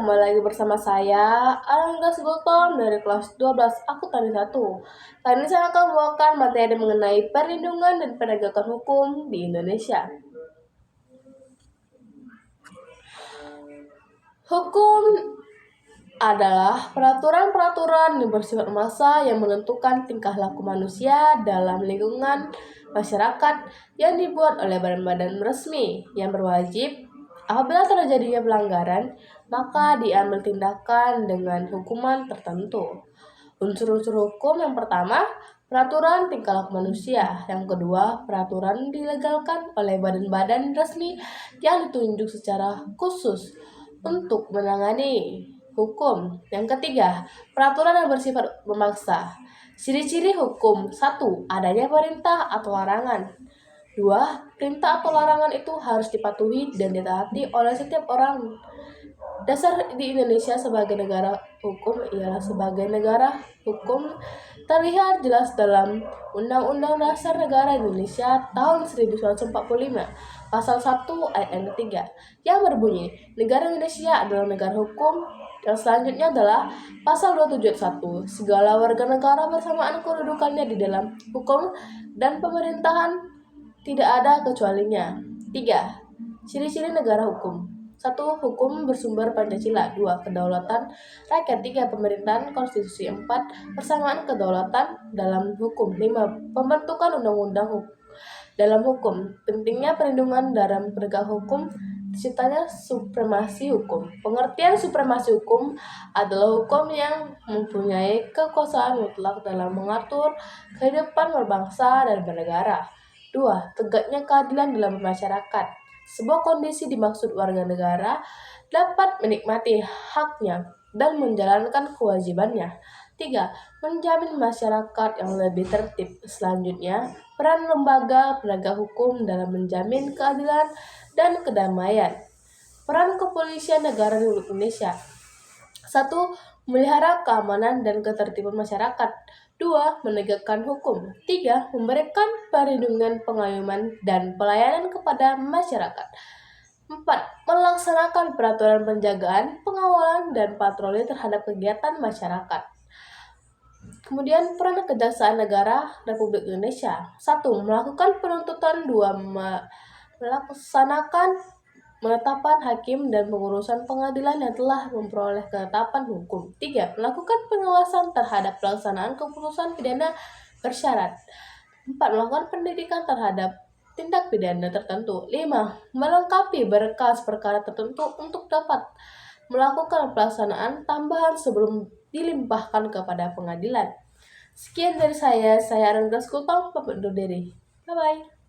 kembali lagi bersama saya, Aranggas Gultom dari kelas 12 Akuntansi 1. Kali ini saya akan membawakan materi mengenai perlindungan dan penegakan hukum di Indonesia. Hukum adalah peraturan-peraturan yang bersifat massa yang menentukan tingkah laku manusia dalam lingkungan masyarakat yang dibuat oleh badan-badan resmi yang berwajib. Apabila terjadinya pelanggaran, maka diambil tindakan dengan hukuman tertentu. Unsur-unsur hukum yang pertama, peraturan tingkah laku manusia. Yang kedua, peraturan dilegalkan oleh badan-badan resmi yang ditunjuk secara khusus untuk menangani hukum. Yang ketiga, peraturan yang bersifat memaksa. Ciri-ciri hukum: 1. Adanya perintah atau larangan. 2. Perintah atau larangan itu harus dipatuhi dan ditaati oleh setiap orang. Dasar di Indonesia sebagai negara hukum ialah sebagai negara hukum terlihat jelas dalam Undang-Undang Dasar Negara Indonesia tahun 1945, Pasal 1 ayat yang ketiga, yang berbunyi, negara Indonesia adalah negara hukum. Yang selanjutnya adalah Pasal 27 ayat 1, segala warga negara bersamaan kedudukannya di dalam hukum dan pemerintahan tidak ada kecualinya. 3. Ciri-ciri negara hukum. 1. Hukum bersumber Pancasila. 2. Kedaulatan rakyat. 3. Pemerintahan konstitusi. 4. Persamaan kedaulatan dalam hukum. 5. Pembentukan undang-undang dalam hukum. Pentingnya perlindungan dalam penegak hukum. Terciptanya supremasi hukum. Pengertian supremasi hukum adalah hukum yang mempunyai kekuasaan mutlak dalam mengatur kehidupan berbangsa dan bernegara. 2. Tegaknya keadilan dalam masyarakat. Sebuah kondisi dimaksud warga negara dapat menikmati haknya dan menjalankan kewajibannya. 3. Menjamin masyarakat yang lebih tertib. Selanjutnya, peran lembaga penegak hukum dalam menjamin keadilan dan kedamaian. Peran kepolisian negara Republik Indonesia. 1. Memelihara keamanan dan ketertiban masyarakat. 2. Menegakkan hukum. 3. Memberikan perlindungan, pengayuman, dan pelayanan kepada masyarakat. 4. Melaksanakan peraturan penjagaan, pengawalan, dan patroli terhadap kegiatan masyarakat. Kemudian peran Kejaksaan Negara Republik Indonesia. 1. Melakukan penuntutan. 2. Melaksanakan penetapan hakim dan pengurusan pengadilan yang telah memperoleh ketetapan hukum. 3. Melakukan pengawasan terhadap pelaksanaan keputusan pidana bersyarat. 4. Melakukan pendidikan terhadap tindak pidana tertentu. 5. Melengkapi berkas perkara tertentu untuk dapat melakukan pelaksanaan tambahan sebelum dilimpahkan kepada pengadilan. Sekian dari saya Aranggas Gultom, pamit undur diri. Bye-bye.